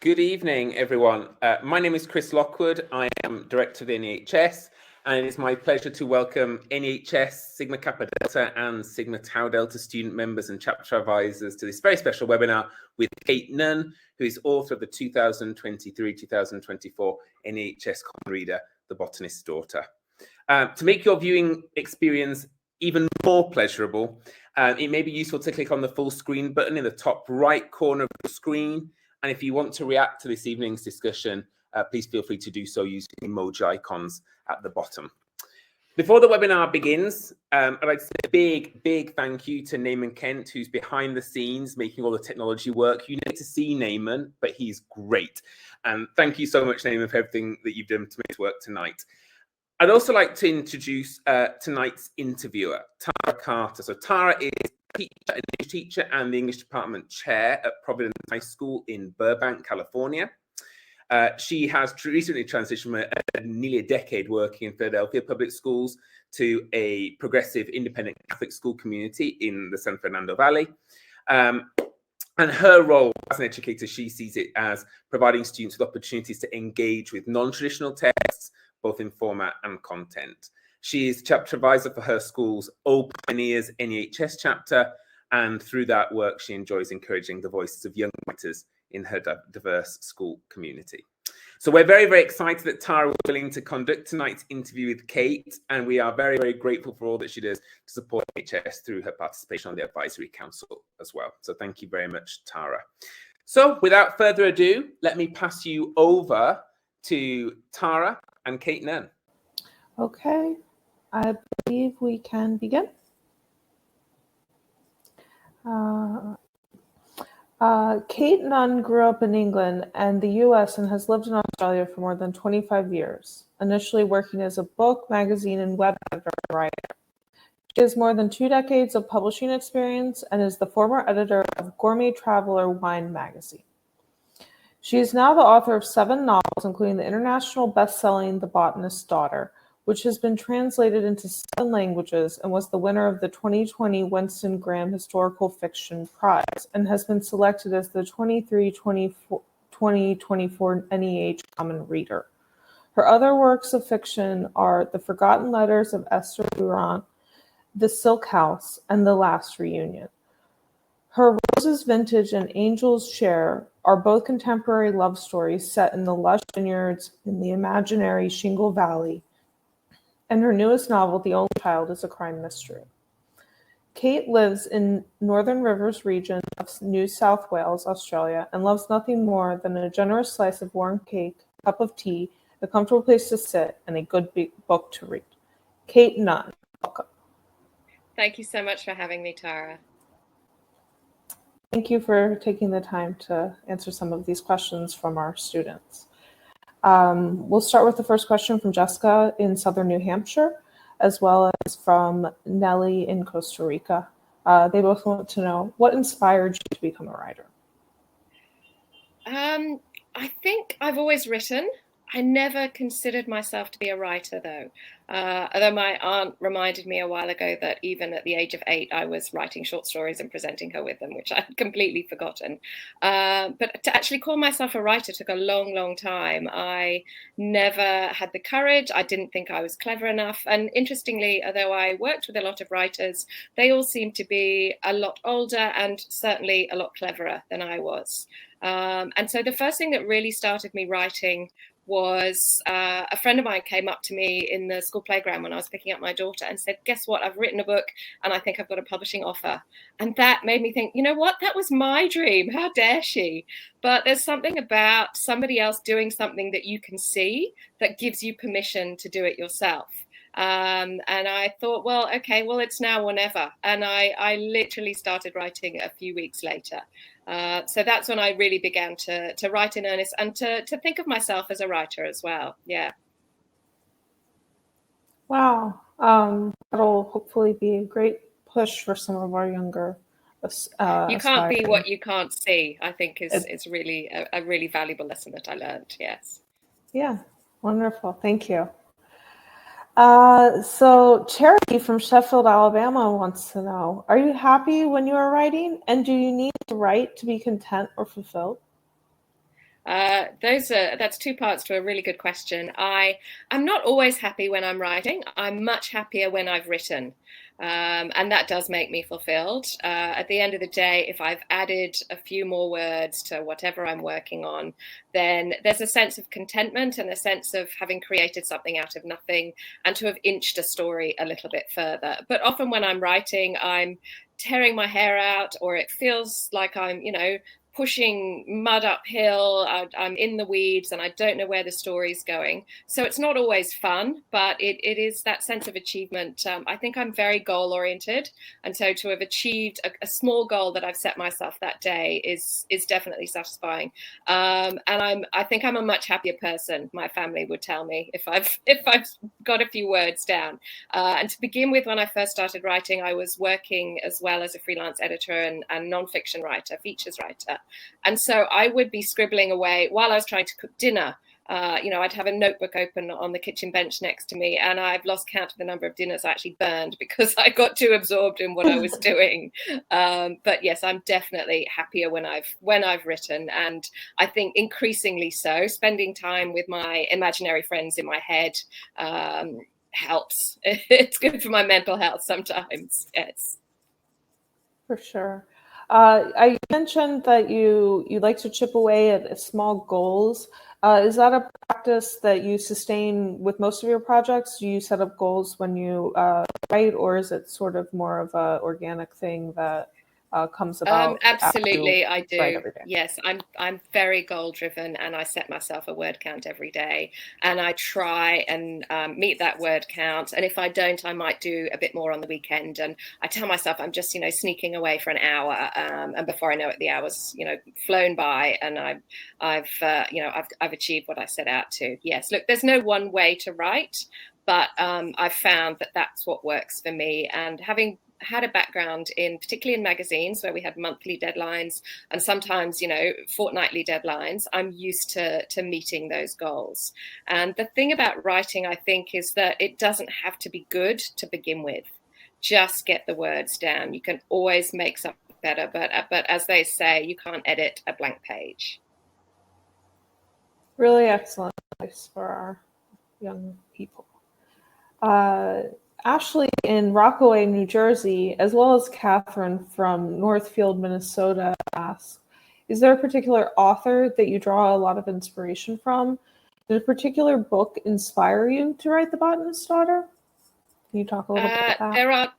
Good evening, everyone. My name is Chris Lockwood. I am Director of the NEHS, and it is my pleasure to welcome NEHS, Sigma Kappa Delta, and Sigma Tau Delta student members and chapter advisors to this very special webinar with Kayte Nunn, who is author of the 2023-2024 NEHS Common Reader, The Botanist's Daughter. To make your viewing experience even more pleasurable, it may be useful to click on the full screen button in the top right corner of the screen. And if you want to react to this evening's discussion, please feel free to do so using the emoji icons at the bottom. Before the webinar begins, I'd like to say a big thank you to Naaman Kent, who's behind the scenes making all the technology work. You need to see Naaman, but he's great. And thank you so much, Naaman, for everything that you've done to make it work tonight. I'd also like to introduce tonight's interviewer, Tara Carter. So Tara is an English teacher and the English department chair at Providence High School in Burbank, California. She has recently transitioned from nearly a decade working in Philadelphia public schools to a progressive independent Catholic school community in the San Fernando Valley. And her role as an educator, she sees it as providing students with opportunities to engage with non-traditional texts, both in format and content. She is chapter advisor for her school's Old Pioneers NEHS chapter, and through that work, she enjoys encouraging the voices of young writers in her diverse school community. So we're very excited that Tara was willing to conduct tonight's interview with Kayte, and we are very grateful for all that she does to support NEHS through her participation on the advisory council as well. So thank you very much, Tara. So without further ado, let me pass you over to Tara and Kayte Nunn. Okay, I believe we can begin. Kayte Nunn grew up in England and the US and has lived in Australia for more than 25 years, initially working as a book, magazine, and web editor and writer. She has more than 2 decades of publishing experience and is the former editor of Gourmet Traveler Wine magazine. She is now the author of 7 novels, including the international best-selling The Botanist's Daughter, which has been translated into 7 languages and was the winner of the 2020 Winston Graham Historical Fiction Prize and has been selected as the 2024 NEHS Common Reader. Her other works of fiction are The Forgotten Letters of Esther Durant, The Silk House, and The Last Reunion. Her Roses Vintage and Angel's Share are both contemporary love stories set in the lush vineyards in the imaginary Shingle Valley, and her newest novel, The Only Child, is a crime mystery. Kayte lives in Northern Rivers region of New South Wales, Australia, and loves nothing more than a generous slice of warm cake, a cup of tea, a comfortable place to sit, and a good book to read. Kayte Nunn, welcome. Thank you so much for having me, Tara. Thank you for taking the time to answer some of these questions from our students. We'll start with the first question from Jessica in Southern New Hampshire, as well as from Nellie in Costa Rica. They both want to know, what inspired you to become a writer? I think I've always written. I never considered myself to be a writer, though. Although my aunt reminded me a while ago that even at the age of 8, I was writing short stories and presenting her with them, which I'd completely forgotten. But to actually call myself a writer took a long time. I never had the courage. I didn't think I was clever enough. And interestingly, although I worked with a lot of writers, they all seemed to be a lot older and certainly a lot cleverer than I was. And so the first thing that really started me writing was a friend of mine came up to me in the school playground when I was picking up my daughter and said, guess what, I've written a book and I think I've got a publishing offer. And that made me think, you know what, that was my dream. How dare she? But there's something about somebody else doing something that you can see that gives you permission to do it yourself. And I thought, well, okay, well, it's now or never. And I literally started writing a few weeks later. So that's when I really began to write in earnest and to think of myself as a writer as well. Yeah. Wow. That'll hopefully be a great push for some of our younger. You can't be what you can't see, I think is really a really valuable lesson that I learned. Yes. Yeah. Wonderful. Thank you. So Charity from Sheffield, Alabama wants to know, are you happy when you are writing? And do you need to write to be content or fulfilled? That's two parts to a really good question. I'm not always happy when I'm writing. I'm much happier when I've written. And that does make me fulfilled. At the end of the day, if I've added a few more words to whatever I'm working on, then there's a sense of contentment and a sense of having created something out of nothing and to have inched a story a little bit further. But often when I'm writing, I'm tearing my hair out, or it feels like I'm, pushing mud uphill. I'm in the weeds and I don't know where the story's going. So it's not always fun, but it is that sense of achievement. I think I'm very goal oriented. And so to have achieved a small goal that I've set myself that day is definitely satisfying. And I think I'm a much happier person, my family would tell me, if I've got a few words down. And to begin with, when I first started writing, I was working as well as a freelance editor and nonfiction writer, features writer. And so I would be scribbling away while I was trying to cook dinner. I'd have a notebook open on the kitchen bench next to me, and I've lost count of the number of dinners I actually burned because I got too absorbed in what I was doing. But yes, I'm definitely happier when I've written, and I think increasingly so. Spending time with my imaginary friends in my head helps. It's good for my mental health sometimes. Yes, For sure. I mentioned that you like to chip away at small goals. Is that a practice that you sustain with most of your projects? Do you set up goals when you write, or is it sort of more of an organic thing that comes about? Absolutely, I do. Every day? Yes, I'm very goal driven, and I set myself a word count every day, and I try and meet that word count. And if I don't, I might do a bit more on the weekend. And I tell myself I'm just sneaking away for an hour, and before I know it, the hour's flown by, and I've achieved what I set out to. Yes, look, there's no one way to write, but I've found that that's what works for me. And having had a background particularly in magazines where we had monthly deadlines and sometimes fortnightly deadlines, I'm used to meeting those goals. And the thing about writing, I think, is that it doesn't have to be good to begin with. Just get the words down. You can always make something better, but as they say, you can't edit a blank page. Really excellent advice for our young people. Ashley in Rockaway, New Jersey, as well as Catherine from Northfield, Minnesota, asks, is there a particular author that you draw a lot of inspiration from? Did a particular book inspire you to write The Botanist's Daughter? Can you talk a little bit about that?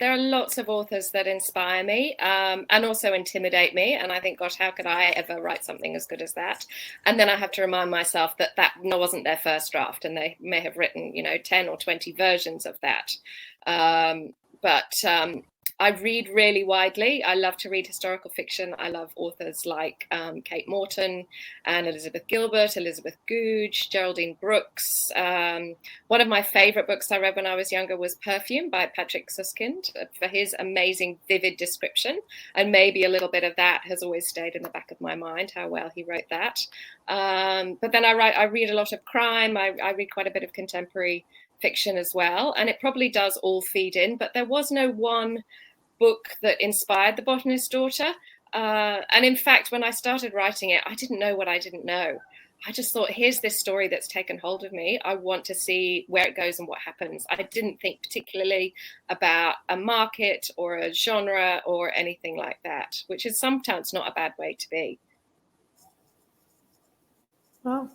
There are lots of authors that inspire me and also intimidate me. And I think, gosh, how could I ever write something as good as that? And then I have to remind myself that wasn't their first draft, and they may have written, 10 or 20 versions of that. I read really widely. I love to read historical fiction. I love authors like Kate Morton and Elizabeth Gilbert, Elizabeth Googe, Geraldine Brooks. One of my favorite books I read when I was younger was Perfume by Patrick Suskind, for his amazing, vivid description. And maybe a little bit of that has always stayed in the back of my mind, how well he wrote that. But then I read a lot of crime. I read quite a bit of contemporary fiction as well. And it probably does all feed in, but there was no one book that inspired The Botanist's Daughter. And in fact, when I started writing it, I didn't know what I didn't know. I just thought, here's this story that's taken hold of me. I want to see where it goes and what happens. I didn't think particularly about a market or a genre or anything like that, which is sometimes not a bad way to be. Wow.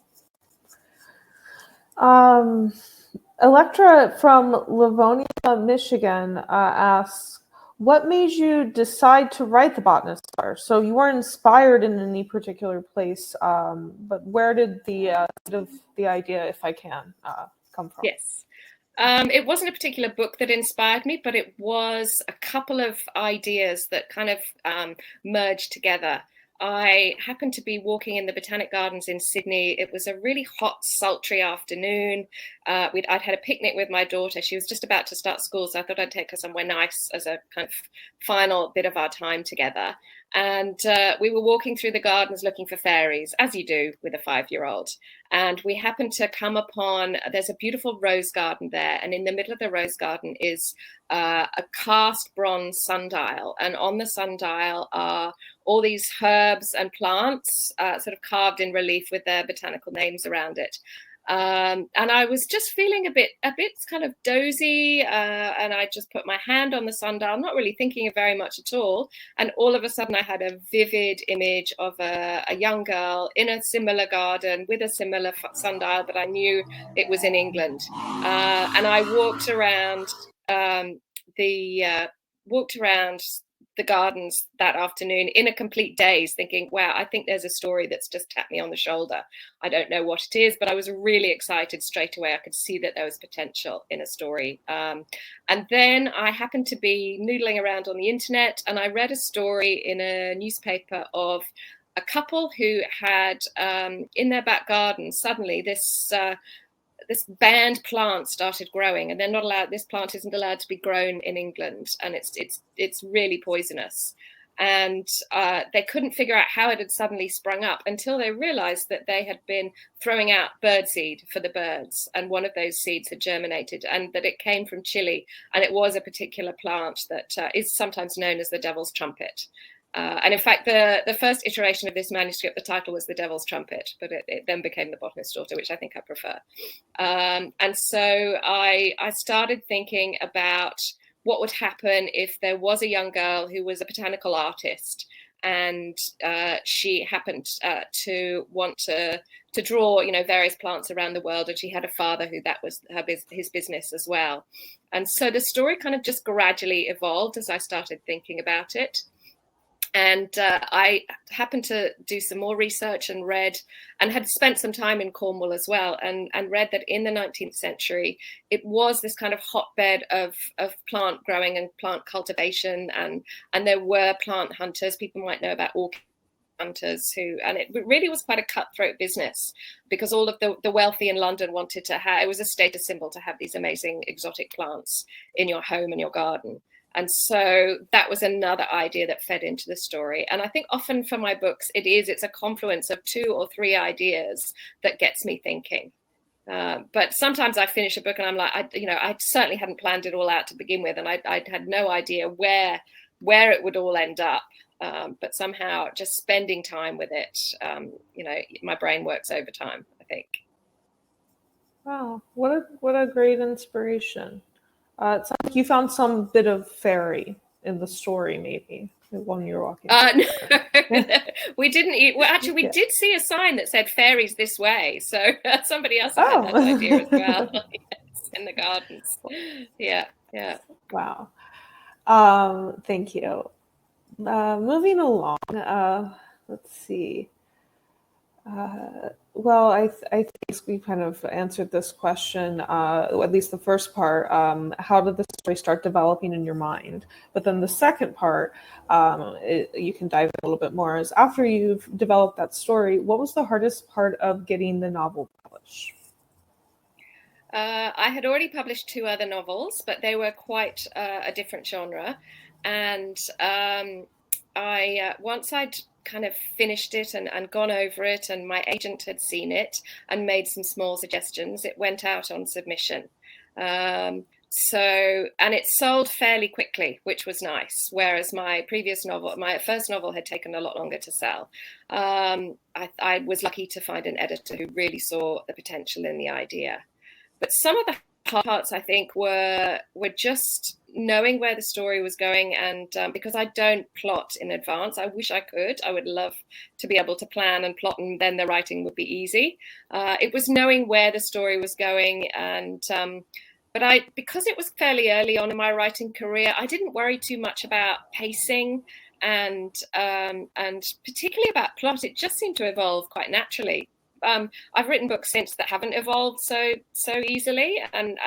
Electra from Livonia, Michigan asks, what made you decide to write The Botanist's Daughter? So you weren't inspired in any particular place, but where did the idea, if I can, come from? Yes. It wasn't a particular book that inspired me, but it was a couple of ideas that kind of merged together. I happened to be walking in the Botanic Gardens in Sydney. It was a really hot, sultry afternoon. I'd had a picnic with my daughter. She was just about to start school, so I thought I'd take her somewhere nice as a kind of final bit of our time together. And we were walking through the gardens looking for fairies, as you do with a 5-year-old. And we happened to come upon, there's a beautiful rose garden there. And in the middle of the rose garden is a cast bronze sundial. And on the sundial are all these herbs and plants sort of carved in relief with their botanical names around it. And I was just feeling a bit kind of dozy, and I just put my hand on the sundial, not really thinking of very much at all. And all of a sudden I had a vivid image of a young girl in a similar garden with a similar sundial, but I knew it was in England. And I walked around the gardens that afternoon in a complete daze, thinking, wow, I think there's a story that's just tapped me on the shoulder. I don't know what it is, but I was really excited straight away. I could see that there was potential in a story. And then I happened to be noodling around on the internet, and I read a story in a newspaper of a couple who had in their back garden, suddenly this banned plant started growing, and they're not allowed. This plant isn't allowed to be grown in England, and it's really poisonous. And they couldn't figure out how it had suddenly sprung up until they realized that they had been throwing out birdseed for the birds, and one of those seeds had germinated, and that it came from Chile, and it was a particular plant that is sometimes known as the devil's trumpet. And in fact, the first iteration of this manuscript, the title was The Devil's Trumpet, but it then became The Botanist's Daughter, which I think I prefer. And so I started thinking about what would happen if there was a young girl who was a botanical artist, and she happened to want to draw, various plants around the world, and she had a father who that was his business as well. And so the story kind of just gradually evolved as I started thinking about it. And I happened to do some more research and read, and had spent some time in Cornwall as well, and read that in the 19th century, it was this kind of hotbed of plant growing and plant cultivation. And there were plant hunters. People might know about orchid hunters and it really was quite a cutthroat business, because all of the wealthy in London wanted to have, it was a status symbol to have these amazing exotic plants in your home and your garden. And so that was another idea that fed into the story. And I think often for my books, it's a confluence of 2 or 3 ideas that gets me thinking. But sometimes I finish a book and I'm like, I certainly hadn't planned it all out to begin with. And I had no idea where it would all end up. But somehow just spending time with it, my brain works overtime, I think. Wow, what a great inspiration. It sounds like you found some bit of fairy in the story, maybe, when you were walking. No, we didn't. Well, actually, we did see a sign that said "fairies this way," so somebody else had that idea as well. Yes, in the gardens. Yeah. Wow. Thank you. Moving along. Let's see. Well, I think we kind of answered this question, at least the first part. How did the story start developing in your mind? But then the second part, you can dive in a little bit more, is after you've developed that story, what was the hardest part of getting the novel published? I had already published 2 other novels, but they were quite a different genre. And once I'd kind of finished it and gone over it, and my agent had seen it and made some small suggestions, it went out on submission. And it sold fairly quickly, which was nice. Whereas my first novel had taken a lot longer to sell. I was lucky to find an editor who really saw the potential in the idea. But some of the hard parts, I think, were just knowing where the story was going, and because I don't plot in advance. I wish I could. I would love to be able to plan and plot, and then the writing would be easy. It was knowing where the story was going, and but because it was fairly early on in my writing career, I didn't worry too much about pacing and particularly about plot. It just seemed to evolve quite naturally. I've written books since that haven't evolved so easily, and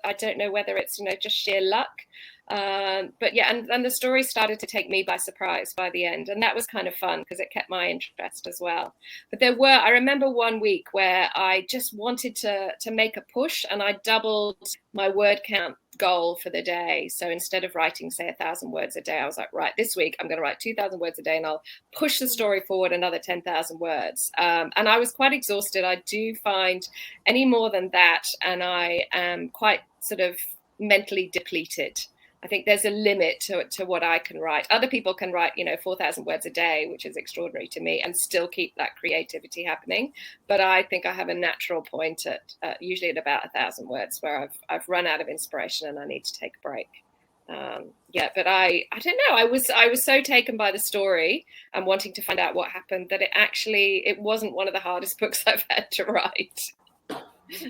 I don't know whether it's just sheer luck. But yeah, and the story started to take me by surprise by the end. And that was kind of fun because it kept my interest as well. But I remember one week where I just wanted to make a push, and I doubled my word count goal for the day. So instead of writing, say, 1,000 words a day, I was like, right, this week I'm going to write 2,000 words a day, and I'll push the story forward another 10,000 words. And I was quite exhausted. I do find any more than that, and I am quite sort of mentally depleted. I think there's a limit to what I can write. Other people can write, 4,000 words a day, which is extraordinary to me, and still keep that creativity happening. But I think I have a natural point at usually at about 1,000 words where I've run out of inspiration and I need to take a break. But I don't know. I was so taken by the story and wanting to find out what happened that it wasn't one of the hardest books I've had to write.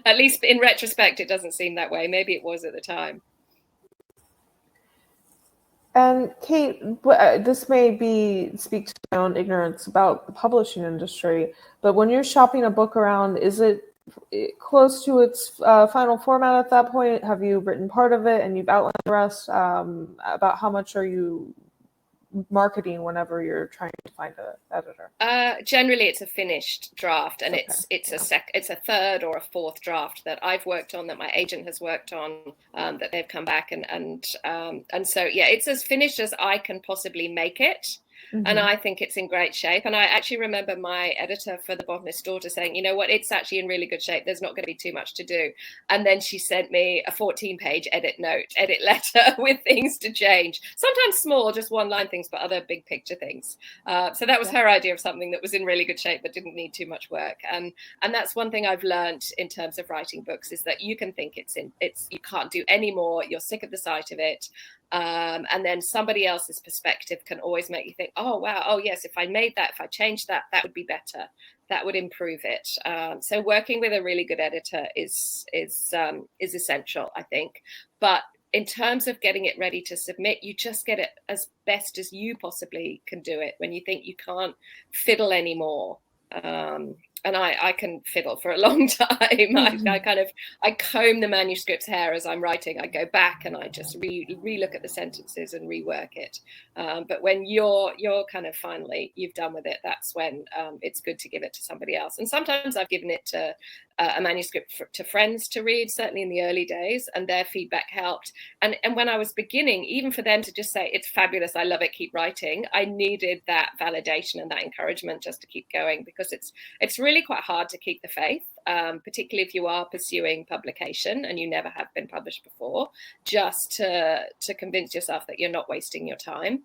At least in retrospect, it doesn't seem that way. Maybe it was at the time. And Kate, this may speak to my own ignorance about the publishing industry, but when you're shopping a book around, is it close to its final format at that point? Have you written part of it and you've outlined the rest? About how much are you marketing whenever you're trying to find an editor? Generally, it's a finished draft, and it's a third or a fourth draft that I've worked on, that my agent has worked on, that they've come back and so it's as finished as I can possibly make it. Mm-hmm. And I think it's in great shape. And I actually remember my editor for The Botanist's Daughter saying, you know what, it's actually in really good shape. There's not going to be too much to do. And then she sent me a 14-page edit letter with things to change. Sometimes small, just one-line things, but other big picture things. So that was her idea of something that was in really good shape but didn't need too much work. And that's one thing I've learned in terms of writing books, is that you can think you can't do any more. You're sick of the sight of it. And then somebody else's perspective can always make you think, oh wow, oh yes, if I made that, if I changed that, that would be better, that would improve it. So working with a really good editor is essential, I think. But in terms of getting it ready to submit, you just get it as best as you possibly can do it when you think you can't fiddle anymore. And I can fiddle for a long time. Mm-hmm. I comb the manuscript's hair as I'm writing. I go back and I just re-look at the sentences and rework it. But when you're kind of finally, you've done with it, that's when it's good to give it to somebody else. And sometimes I've given it to a manuscript to friends to read, certainly in the early days, and their feedback helped. And when I was beginning, even for them to just say, it's fabulous, I love it, keep writing, I needed that validation and that encouragement just to keep going, because it's really quite hard to keep the faith, particularly if you are pursuing publication and you never have been published before, just to convince yourself that you're not wasting your time.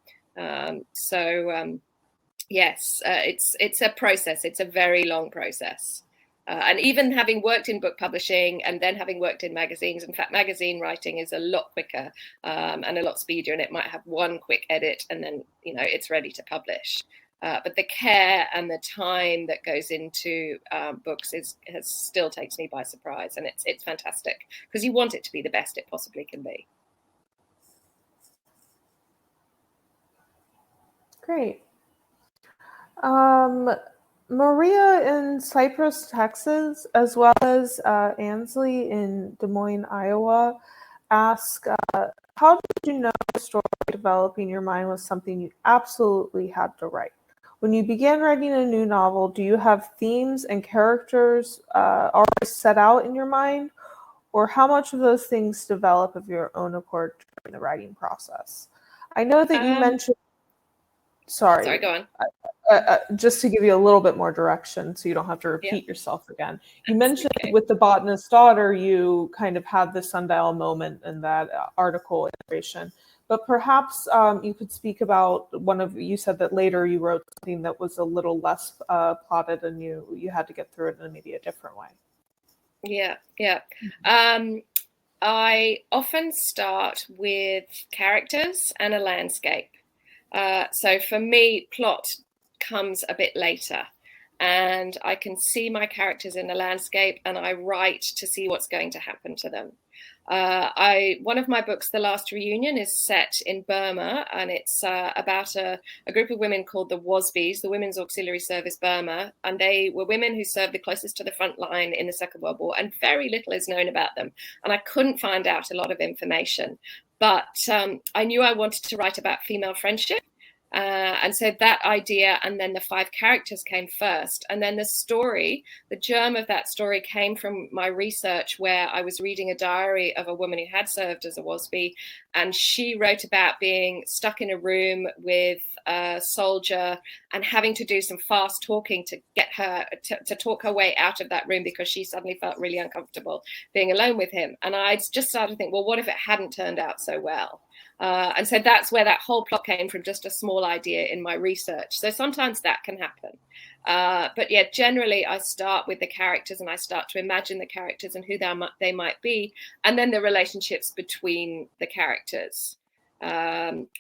Yes, it's a process. It's a very long process. And even having worked in book publishing and then having worked in magazines, in fact, magazine writing is a lot quicker and a lot speedier, and it might have one quick edit and then, it's ready to publish. But the care and the time that goes into books still takes me by surprise, and it's fantastic because you want it to be the best it possibly can be. Great. Maria in Cypress, Texas, as well as Ansley in Des Moines, Iowa, ask, how did you know the story developing your mind was something you absolutely had to write? When you began writing a new novel, do you have themes and characters already set out in your mind? Or how much of those things develop of your own accord during the writing process? I know that you mentioned... Sorry, go on. Just to give you a little bit more direction so you don't have to repeat yourself again. You mentioned with The Botanist's Daughter, you kind of had the sundial moment in that article iteration. But perhaps you could speak about you said that later you wrote something that was a little less plotted and you had to get through it in maybe a different way. Yeah. I often start with characters and a landscape. So for me, plot comes a bit later, and I can see my characters in the landscape and I write to see what's going to happen to them. One of my books, The Last Reunion, is set in Burma, and it's about a group of women called the WASBs, the Women's Auxiliary Service Burma, and they were women who served the closest to the front line in the Second World War, and very little is known about them, and I couldn't find out a lot of information. But I knew I wanted to write about female friendship. And so that idea and then the 5 characters came first. And then the story, the germ of that story came from my research, where I was reading a diary of a woman who had served as a WASB. And she wrote about being stuck in a room with a soldier and having to do some fast talking to get her to talk her way out of that room, because she suddenly felt really uncomfortable being alone with him. And I just started to think, well, what if it hadn't turned out so well? And so that's where that whole plot came from, just a small idea in my research. So sometimes that can happen. But yeah, generally I start with the characters and I start to imagine the characters and who they might be, and then the relationships between the characters.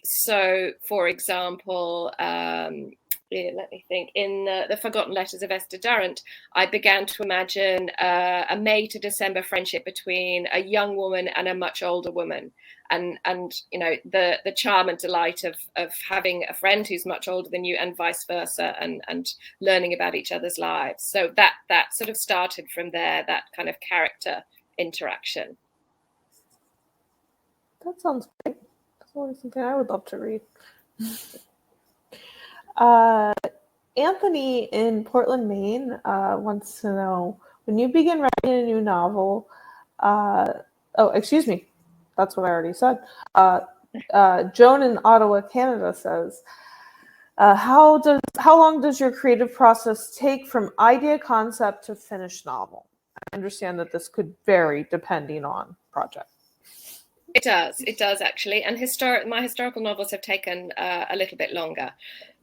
So for example, let me think, in the Forgotten Letters of Esther Durrant, I began to imagine a May to December friendship between a young woman and a much older woman. And you know, the charm and delight of having a friend who's much older than you, and vice versa, and learning about each other's lives. So that sort of started from there, that kind of character interaction. That sounds great. That's always something I would love to read. Anthony in Portland, Maine, wants to know, when you begin writing a new novel, that's what I already said. Joan in Ottawa, Canada says, how long does your creative process take from idea concept to finished novel? I understand that this could vary depending on project. It does actually. And my historical novels have taken a little bit longer.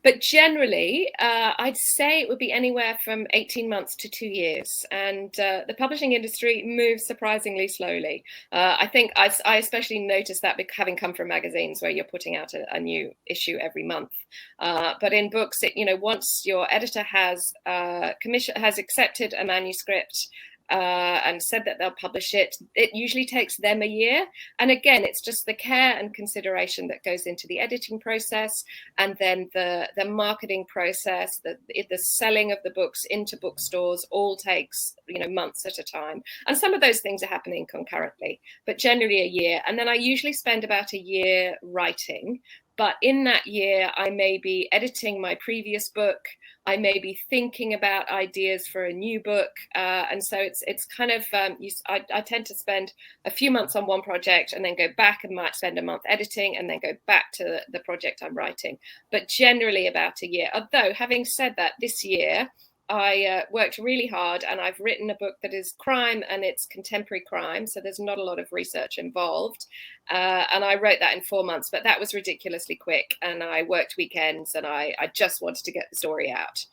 But generally, I'd say it would be anywhere from 18 months to 2 years. And the publishing industry moves surprisingly slowly. I think I especially noticed that having come from magazines where you're putting out a new issue every month. But in books, once your editor has accepted a manuscript, and said that they'll publish it, it usually takes them a year. And again, it's just the care and consideration that goes into the editing process, and then the marketing process, the selling of the books into bookstores, all takes months at a time. And some of those things are happening concurrently, but generally a year. And then I usually spend about a year writing. But in that year, I may be editing my previous book. I may be thinking about ideas for a new book. And so it's kind of, I tend to spend a few months on one project and then go back and might spend a month editing and then go back to the project I'm writing. But generally about a year. Although, having said that, this year, I worked really hard, and I've written a book that is crime, and it's contemporary crime. So there's not a lot of research involved. And I wrote that in 4 months, but that was ridiculously quick. And I worked weekends, and I just wanted to get the story out.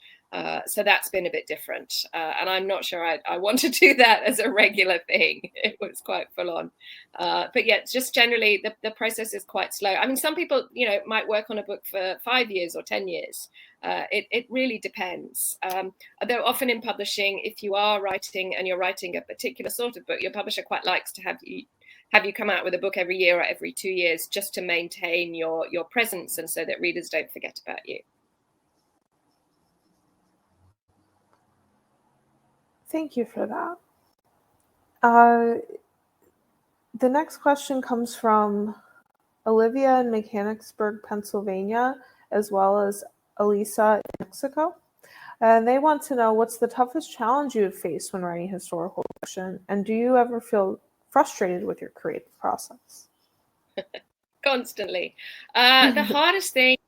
So that's been a bit different. And I'm not sure I want to do that as a regular thing. It was quite full on. But yeah, just generally the process is quite slow. I mean, some people, might work on a book for 5 years or 10 years. It really depends. Though often in publishing, if you are writing and you're writing a particular sort of book, your publisher quite likes to have you come out with a book every year or every 2 years, just to maintain your presence, and so that readers don't forget about you. Thank you for that. The next question comes from Olivia in Mechanicsburg, Pennsylvania, as well as Elisa in Mexico. And they want to know, what's the toughest challenge you have faced when writing historical fiction? And do you ever feel frustrated with your creative process? Constantly. The hardest thing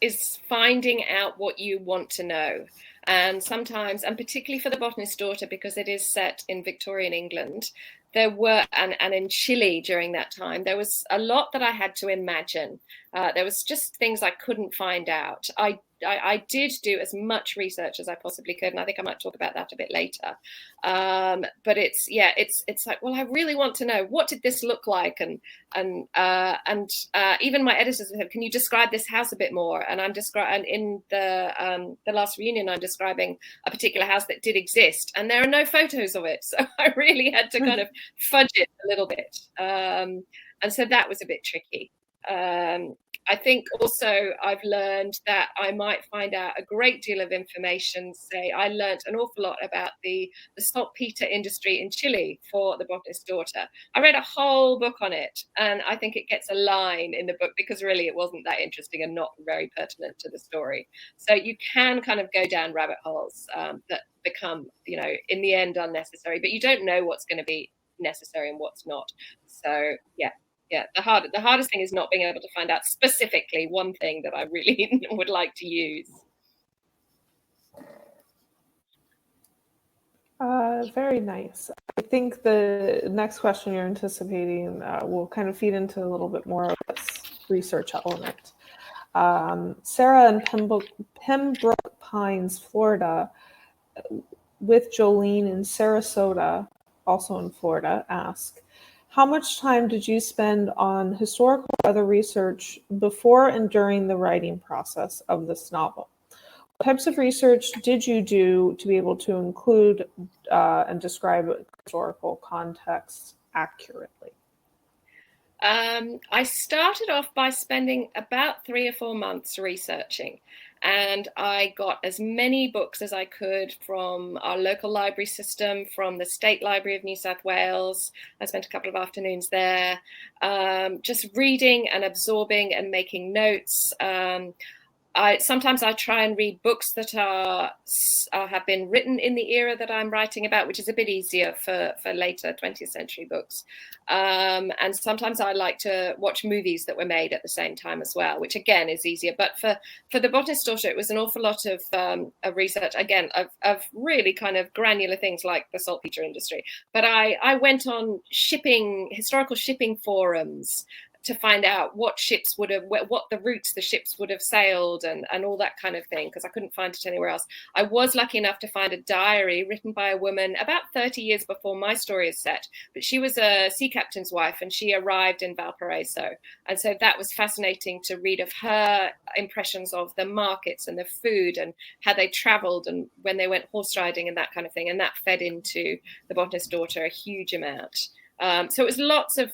is finding out what you want to know. And sometimes, and particularly for The Botanist's Daughter, because it is set in Victorian England, there were, and in Chile during that time, there was a lot that I had to imagine. There was just things I couldn't find out. I did do as much research as I possibly could, and I think I might talk about that a bit later. But it's like, well, I really want to know, what did this look like, and even my editors said, can you describe this house a bit more? And and in the last reunion, I'm describing a particular house that did exist, and there are no photos of it, so I really had to kind of fudge it a little bit, and so that was a bit tricky. I think also I've learned that I might find out a great deal of information. Say, I learned an awful lot about the saltpeter industry in Chile for The Botanist's Daughter. I read a whole book on it, and I think it gets a line in the book because really it wasn't that interesting and not very pertinent to the story. So you can kind of go down rabbit holes that become, in the end unnecessary, but you don't know what's going to be necessary and what's not. So yeah, the hardest thing is not being able to find out specifically one thing that I really would like to use. Very nice. I think the next question you're anticipating will kind of feed into a little bit more of this research element. Sarah in Pembroke Pines, Florida, with Jolene in Sarasota, also in Florida, ask, how much time did you spend on historical or other research before and during the writing process of this novel? What types of research did you do to be able to include and describe historical context accurately? I started off by spending about 3 or 4 months researching, and I got as many books as I could from our local library system, from the State Library of New South Wales. I spent a couple of afternoons there, just reading and absorbing and making notes. Sometimes I try and read books that have been written in the era that I'm writing about, which is a bit easier for later 20th century books. And sometimes I like to watch movies that were made at the same time as well, which again is easier. But for The Botanist's Daughter, it was an awful lot of research, again, of really kind of granular things like the saltpeter industry. But I went on historical shipping forums to find out what the routes the ships would have sailed and all that kind of thing, because I couldn't find it anywhere else. I was lucky enough to find a diary written by a woman about 30 years before my story is set, but she was a sea captain's wife and she arrived in Valparaiso. And so that was fascinating to read of her impressions of the markets and the food and how they traveled and when they went horse riding and that kind of thing. And that fed into The Botanist's Daughter a huge amount. So it was lots of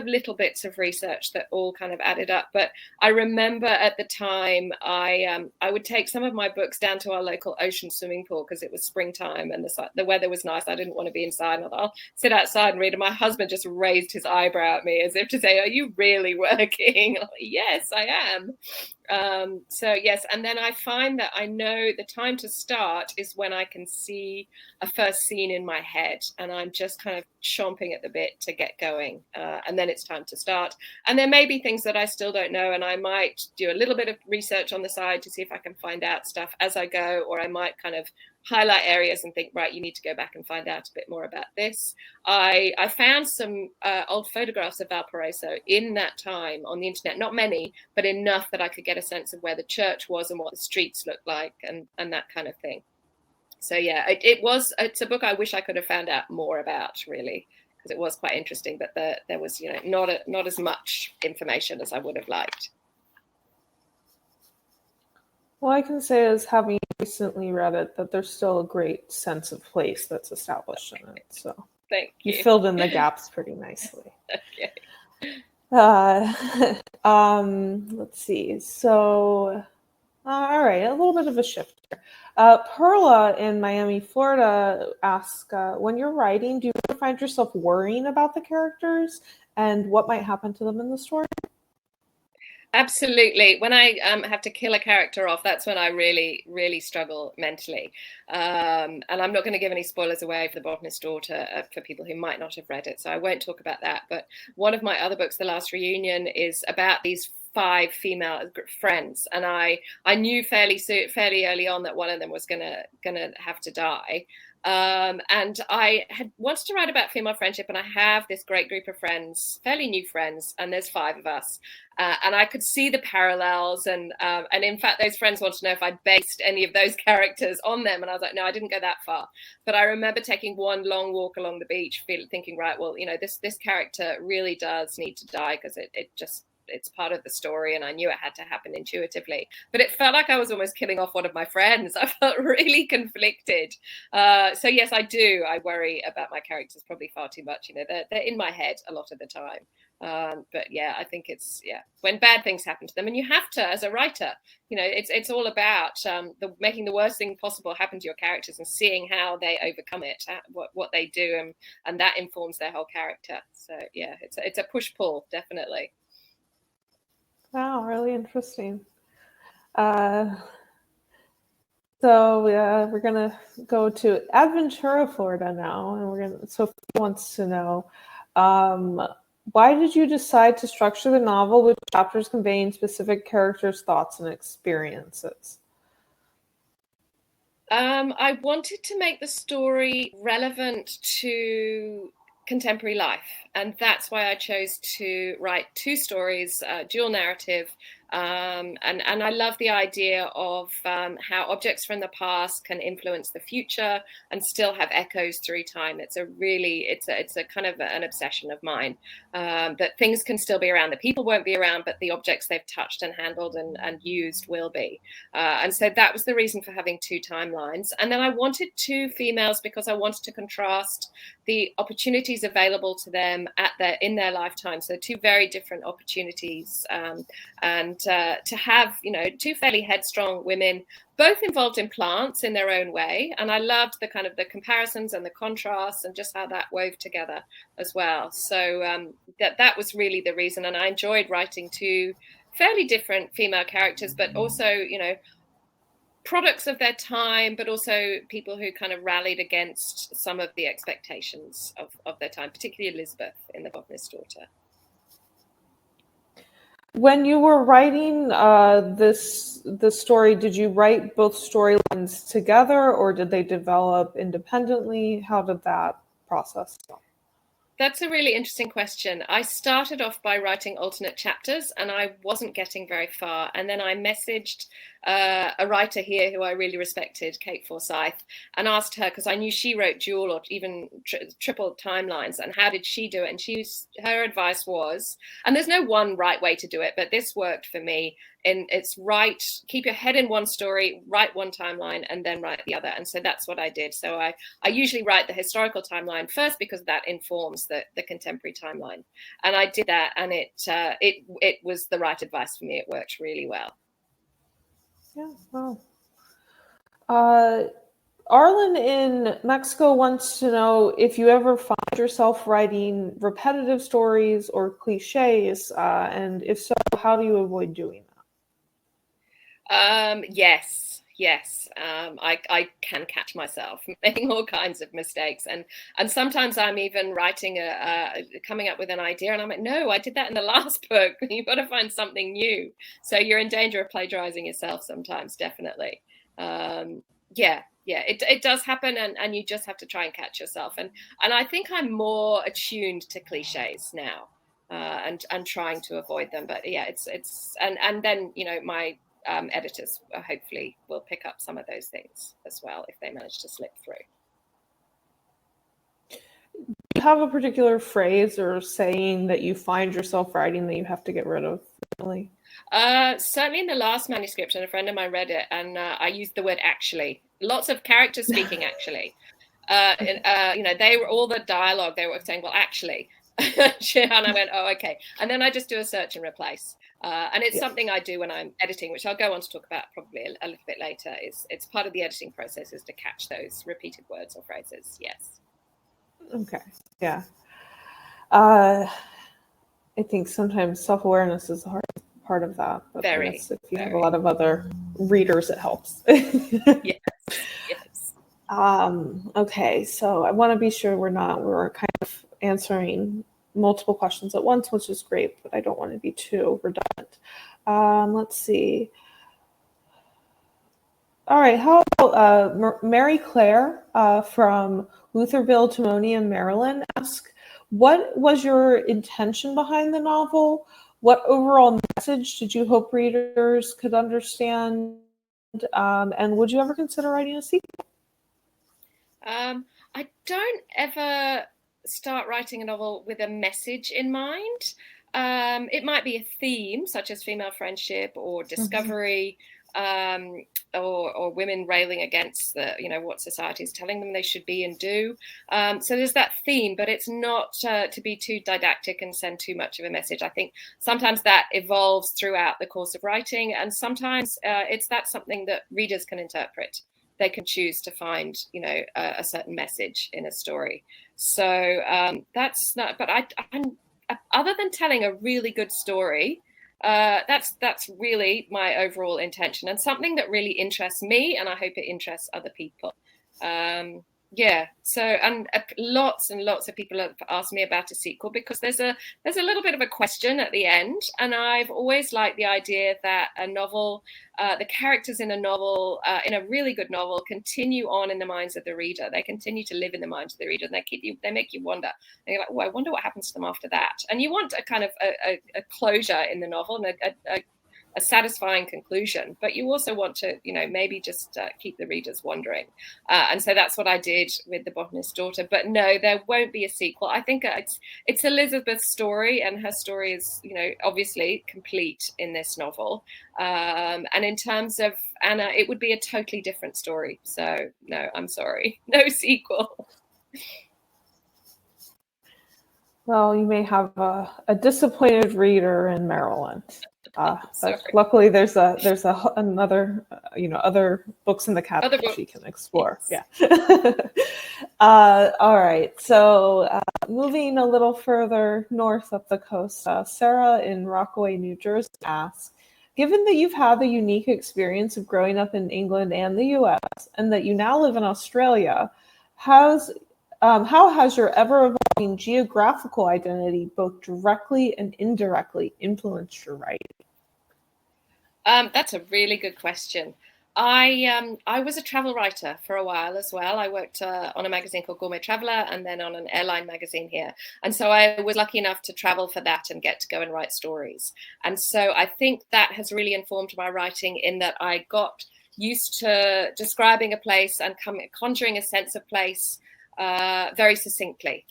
little bits of research that all kind of added up. But I remember at the time I would take some of my books down to our local ocean swimming pool because it was springtime and the weather was nice. I didn't want to be inside. And I'll sit outside and read. And my husband just raised his eyebrow at me as if to say, "Are you really working?" Like, yes, I am. So yes, and then I find that I know the time to start is when I can see a first scene in my head and I'm just kind of chomping at the bit to get going, and then it's time to start. And there may be things that I still don't know, and I might do a little bit of research on the side to see if I can find out stuff as I go, or I might kind of highlight areas and think, right, you need to go back and find out a bit more about this. I found some old photographs of Valparaiso in that time on the internet, not many, but enough that I could get a sense of where the church was and what the streets looked like and that kind of thing. So yeah, it's a book I wish I could have found out more about, really, because it was quite interesting, but there was not as much information as I would have liked. Well, I can say, as having recently read it, that there's still a great sense of place that's established in it. So thank you. You filled in the gaps pretty nicely. Okay. Let's see. So, all right, a little bit of a shift here. Perla in Miami, Florida asks, when you're writing, do you ever find yourself worrying about the characters and what might happen to them in the story? Absolutely. When I have to kill a character off, that's when I really, really struggle mentally. And I'm not going to give any spoilers away for The Botanist's Daughter for people who might not have read it, so I won't talk about that. But one of my other books, The Last Reunion, is about these 5 female friends, and I knew fairly early on that one of them was gonna have to die. And I had wanted to write about female friendship, and I have this great group of friends, fairly new friends, and there's 5 of us. And I could see the parallels, and in fact, those friends wanted to know if I'd based any of those characters on them, and I was like, no, I didn't go that far. But I remember taking one long walk along the beach, thinking, right, well, this character really does need to die because it's part of the story, and I knew it had to happen intuitively. But it felt like I was almost killing off one of my friends. I felt really conflicted. So yes, I do. I worry about my characters probably far too much. They're in my head a lot of the time. But yeah, I think it's when bad things happen to them, and you have to, as a writer, it's all about making the worst thing possible happen to your characters and seeing how they overcome it, what they do, and that informs their whole character. So yeah, it's a push-pull, definitely. Wow, really interesting. So we're gonna go to Aventura, Florida now, and Sophie wants to know, why did you decide to structure the novel with chapters conveying specific characters' thoughts and experiences? I wanted to make the story relevant to contemporary life, and that's why I chose to write 2 stories, dual narrative. And I love the idea of how objects from the past can influence the future and still have echoes through time. It's a kind of an obsession of mine, that things can still be around. The people won't be around, but the objects they've touched and handled and used will be. And so that was the reason for having 2 timelines. And then I wanted 2 females because I wanted to contrast the opportunities available to them in their lifetime. So 2 very different opportunities, and to have 2 fairly headstrong women, both involved in plants in their own way. And I loved the kind of the comparisons and the contrasts and just how that wove together as well. So that was really the reason. And I enjoyed writing 2 fairly different female characters, but also products of their time, but also people who kind of rallied against some of the expectations of their time, particularly Elizabeth in The Botanist's Daughter. When you were writing this story, did you write both storylines together, or did they develop independently? How did that process go? That's a really interesting question. I started off by writing alternate chapters, and I wasn't getting very far. And then I messaged a writer here who I really respected, Kate Forsyth, and asked her, because I knew she wrote dual or even triple timelines, and how did she do it? And her advice was, and there's no one right way to do it, but this worked for me. It's keep your head in one story, write one timeline, and then write the other. And so that's what I did. So I usually write the historical timeline first because that informs the contemporary timeline. And I did that, and it was the right advice for me. It worked really well. Yeah, wow. Arlen in Mexico wants to know if you ever find yourself writing repetitive stories or cliches, and if so, how do you avoid doing that? Yes. I can catch myself making all kinds of mistakes, and sometimes I'm even writing coming up with an idea, and I'm like, no, I did that in the last book. You've got to find something new. So you're in danger of plagiarizing yourself sometimes, definitely. It does happen, and you just have to try and catch yourself. And I think I'm more attuned to cliches now, and trying to avoid them. But yeah, it's and then my editors hopefully will pick up some of those things as well if they manage to slip through. Do you have a particular phrase or saying that you find yourself writing that you have to get rid of? Really? Certainly in the last manuscript, and a friend of mine read it, and I used the word actually. Lots of characters speaking actually. They were all the dialogue. They were saying, well, actually. And I went, oh, okay. And then I just do a search and replace. And it's something I do when I'm editing, which I'll go on to talk about probably a little bit later. It's part of the editing process is to catch those repeated words or phrases. Yes. Okay. Yeah. I think sometimes self-awareness is the hardest part of that. But if you have a lot of other readers, it helps. Yes. Okay. So I want to be sure we're kind of answering multiple questions at once, which is great, but I don't want to be too redundant. Let's see. All right, how about Mary Claire from Lutherville, Timonium, Maryland asks, what was your intention behind the novel? What overall message did you hope readers could understand? And would you ever consider writing a sequel? I don't ever start writing a novel with a message in mind. It might be a theme, such as female friendship or discovery, or women railing against the, what society is telling them they should be and do. So there's that theme, but it's not to be too didactic and send too much of a message. I think sometimes that evolves throughout the course of writing, and sometimes that's something that readers can interpret. They can choose to find, a certain message in a story. So that's not. But I'm other than telling a really good story. That's really my overall intention, and something that really interests me, and I hope it interests other people. So, and lots and lots of people have asked me about a sequel because there's a little bit of a question at the end, and I've always liked the idea that a novel, the characters in a novel, in a really good novel, continue on in the minds of the reader. They continue to live in the minds of the reader, and they make you wonder. And you're like, oh, I wonder what happens to them after that. And you want a kind of a closure in the novel and a satisfying conclusion, but you also want to, maybe just keep the readers wondering. And so that's what I did with The Botanist's Daughter. But no, there won't be a sequel. I think it's Elizabeth's story, and her story is, obviously complete in this novel. And in terms of Anna, it would be a totally different story. So no, I'm sorry, no sequel. Well, you may have a disappointed reader in Maryland. But luckily, there's another, other books in the catalog she can explore. Yes. Yeah. All right. So moving a little further north up the coast, Sarah in Rockaway, New Jersey asks, given that you've had the unique experience of growing up in England and the U.S., and that you now live in Australia, how has your ever-evolving geographical identity both directly and indirectly influenced your writing? That's a really good question. I was a travel writer for a while as well. I worked on a magazine called Gourmet Traveller, and then on an airline magazine here. And so I was lucky enough to travel for that and get to go and write stories. And so I think that has really informed my writing, in that I got used to describing a place and conjuring a sense of place very succinctly.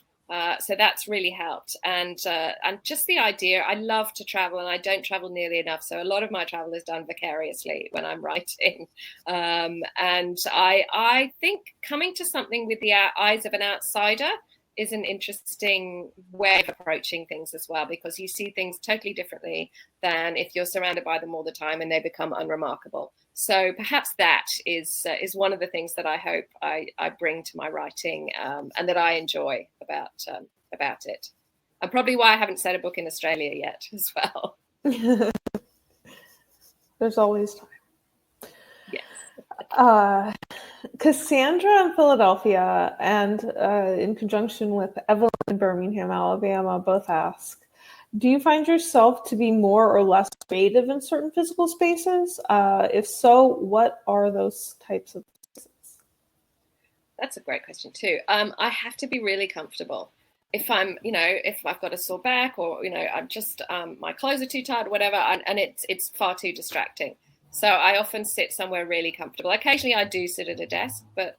So that's really helped. And just the idea, I love to travel, and I don't travel nearly enough. So a lot of my travel is done vicariously when I'm writing. And I think coming to something with the eyes of an outsider is an interesting way of approaching things as well, because you see things totally differently than if you're surrounded by them all the time and they become unremarkable. So perhaps that is one of the things that I hope I bring to my writing, and that I enjoy about it. And probably why I haven't set a book in Australia yet as well. There's always time. Yes. Cassandra in Philadelphia and in conjunction with Evelyn in Birmingham, Alabama, both ask, do you find yourself to be more or less creative in certain physical spaces? If so, what are those types of spaces? That's a great question too. I have to be really comfortable. If I'm, if I've got a sore back, or, I'm just, my clothes are too tight or whatever, and it's far too distracting. So I often sit somewhere really comfortable. Occasionally I do sit at a desk, but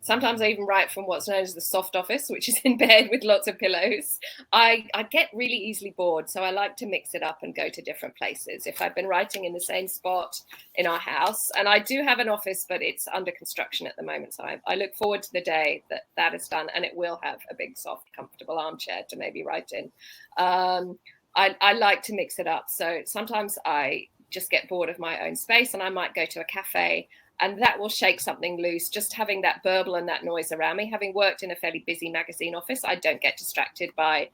sometimes I even write from what's known as the soft office, which is in bed with lots of pillows. I get really easily bored, so I like to mix it up and go to different places. If I've been writing in the same spot in our house, and I do have an office, but it's under construction at the moment, so I look forward to the day that is done, and it will have a big, soft, comfortable armchair to maybe write in. I like to mix it up, so sometimes I just get bored of my own space and I might go to a cafe, and that will shake something loose. Just having that burble and that noise around me. Having worked in a fairly busy magazine office, I don't get distracted by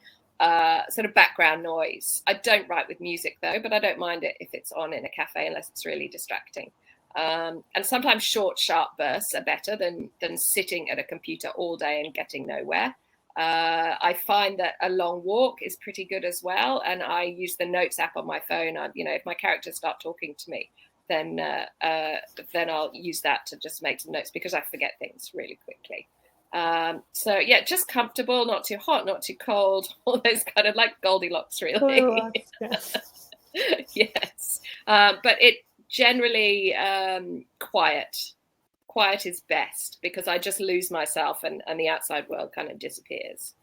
sort of background noise. I don't write with music though, but I don't mind it if it's on in a cafe, unless it's really distracting. And sometimes short, sharp bursts are better than sitting at a computer all day and getting nowhere. I find that a long walk is pretty good as well, and I use the notes app on my phone. If my characters start talking to me, then I'll use that to just make some notes, because I forget things really quickly. So yeah, just comfortable, not too hot, not too cold, all those kind of like Goldilocks, really. Yes. Yes. But it generally quiet. Quiet is best, because I just lose myself and the outside world kind of disappears.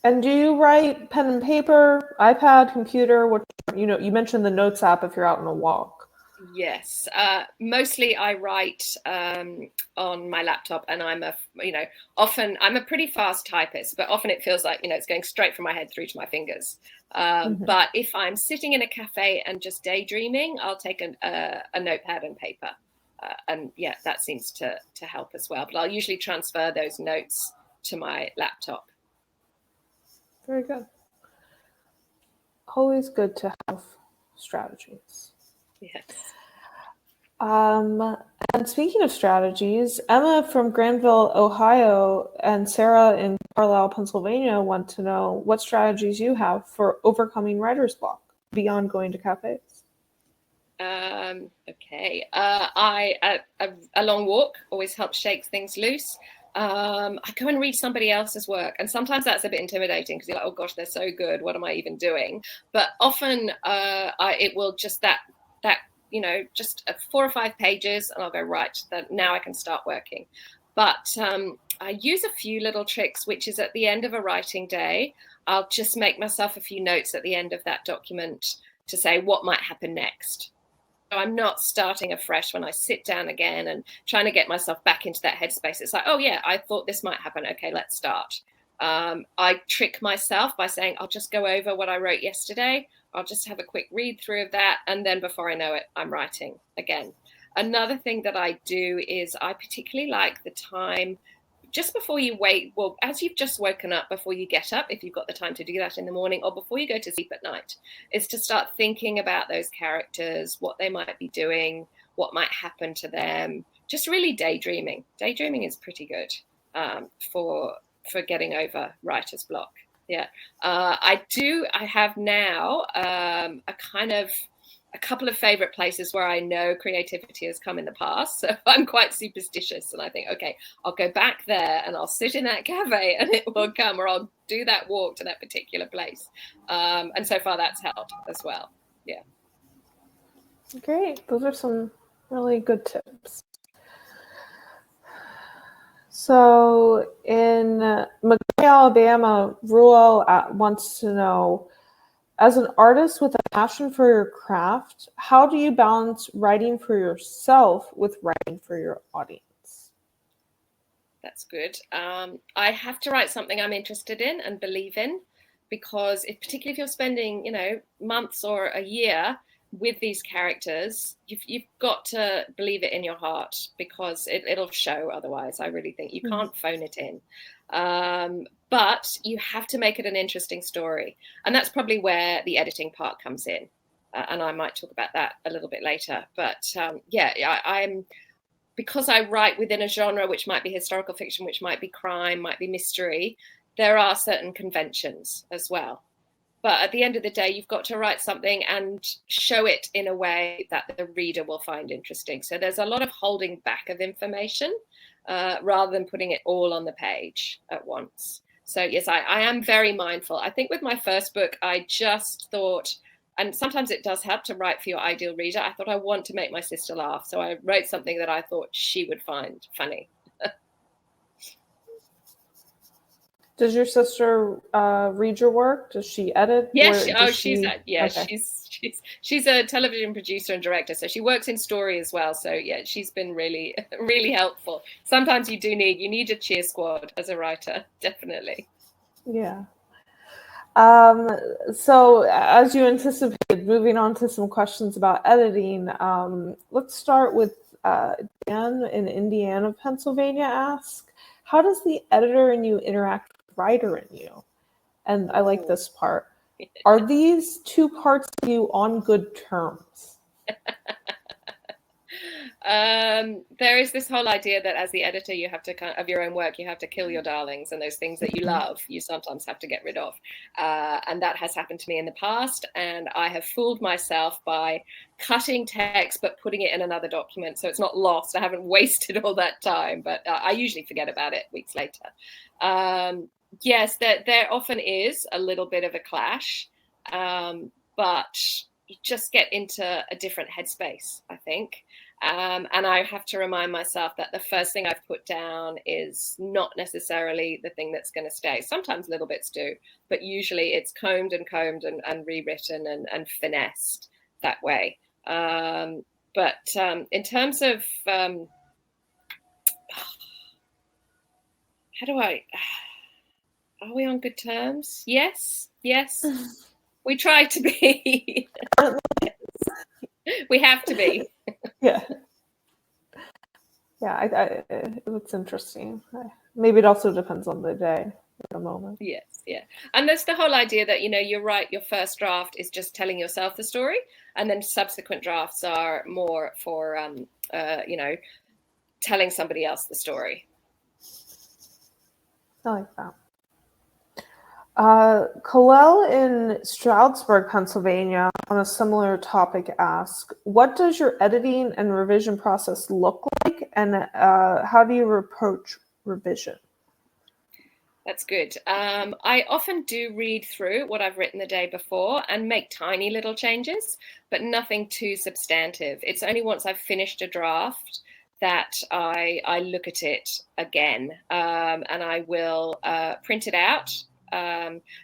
And do you write pen and paper, iPad, computer? What, you mentioned the notes app if you're out on a walk. Yes, mostly I write on my laptop, and I'm a pretty fast typist, but often it feels like, it's going straight from my head through to my fingers. But if I'm sitting in a cafe and just daydreaming, I'll take a notepad and paper. And yeah, that seems to help as well. But I'll usually transfer those notes to my laptop. Very good. Always good to have strategies. Yes. And speaking of strategies, Emma from Granville, Ohio, and Sarah in Carlisle, Pennsylvania want to know what strategies you have for overcoming writer's block beyond going to cafes. Okay. A long walk always helps shake things loose. I go and read somebody else's work, and sometimes that's a bit intimidating because you're like, oh gosh, they're so good. What am I even doing? But often it will just that just 4 or 5 pages, and I'll go, right, now I can start working. But I use a few little tricks, which is at the end of a writing day, I'll just make myself a few notes at the end of that document to say what might happen next. So I'm not starting afresh when I sit down again and trying to get myself back into that headspace. It's like, oh yeah, I thought this might happen. Okay, let's start. I trick myself by saying, I'll just go over what I wrote yesterday. I'll just have a quick read through of that. And then before I know it, I'm writing again. Another thing that I do is I particularly like the time just before you as you've just woken up, before you get up, if you've got the time to do that in the morning, or before you go to sleep at night, is to start thinking about those characters, what they might be doing, what might happen to them, just really daydreaming. Daydreaming is pretty good for getting over writer's block. Yeah. I have now a couple of favorite places where I know creativity has come in the past. So I'm quite superstitious, and I think, okay, I'll go back there and I'll sit in that cafe and it will come, or I'll do that walk to that particular place. And so far that's helped as well. Yeah. Great. Those are some really good tips. So in Montgomery, Alabama, Ruel wants to know, as an artist with a passion for your craft, how do you balance writing for yourself with writing for your audience? That's good. I have to write something I'm interested in and believe in, because particularly if you're spending, months or a year with these characters, you've got to believe it in your heart, because it'll show otherwise. I really think you can't phone it in. But you have to make it an interesting story. And that's probably where the editing part comes in. And I might talk about that a little bit later. But I'm because I write within a genre which might be historical fiction, which might be crime, might be mystery, there are certain conventions as well. But at the end of the day, you've got to write something and show it in a way that the reader will find interesting. So there's a lot of holding back of information rather than putting it all on the page at once. So yes, I am very mindful. I think with my first book, I just thought, and sometimes it does help to write for your ideal reader, I thought I want to make my sister laugh. So I wrote something that I thought she would find funny. Does your sister read your work? Does she edit? Yes, she's a television producer and director, so she works in story as well. So yeah, she's been really, really helpful. Sometimes you need a cheer squad as a writer, definitely. Yeah. So as you anticipated, moving on to some questions about editing, let's start with Dan in Indiana, Pennsylvania asks, how does the editor in you interact with the writer in you? And I like this part. Are these two parts of you on good terms? There is this whole idea that as the editor, you have to of your own work, you have to kill your darlings, and those things that you love, you sometimes have to get rid of. And that has happened to me in the past. And I have fooled myself by cutting text, but putting it in another document. So it's not lost. I haven't wasted all that time, but I usually forget about it weeks later. Yes, there often is a little bit of a clash, but you just get into a different headspace, I think. And I have to remind myself that the first thing I've put down is not necessarily the thing that's going to stay. Sometimes little bits do, but usually it's combed and rewritten and finessed that way. But in terms of how do I? Are we on good terms? Yes. We try to be. We have to be. Yeah. Yeah, it's interesting. Maybe it also depends on the day, at the moment. Yes, yeah. And there's the whole idea that, you're right, your first draft is just telling yourself the story, and then subsequent drafts are more for, telling somebody else the story. I like that. Colel in Stroudsburg, Pennsylvania, on a similar topic asks, what does your editing and revision process look like, and how do you approach revision? That's good. I often do read through what I've written the day before and make tiny little changes, but nothing too substantive. It's only once I've finished a draft that I look at it again, and I will print it out.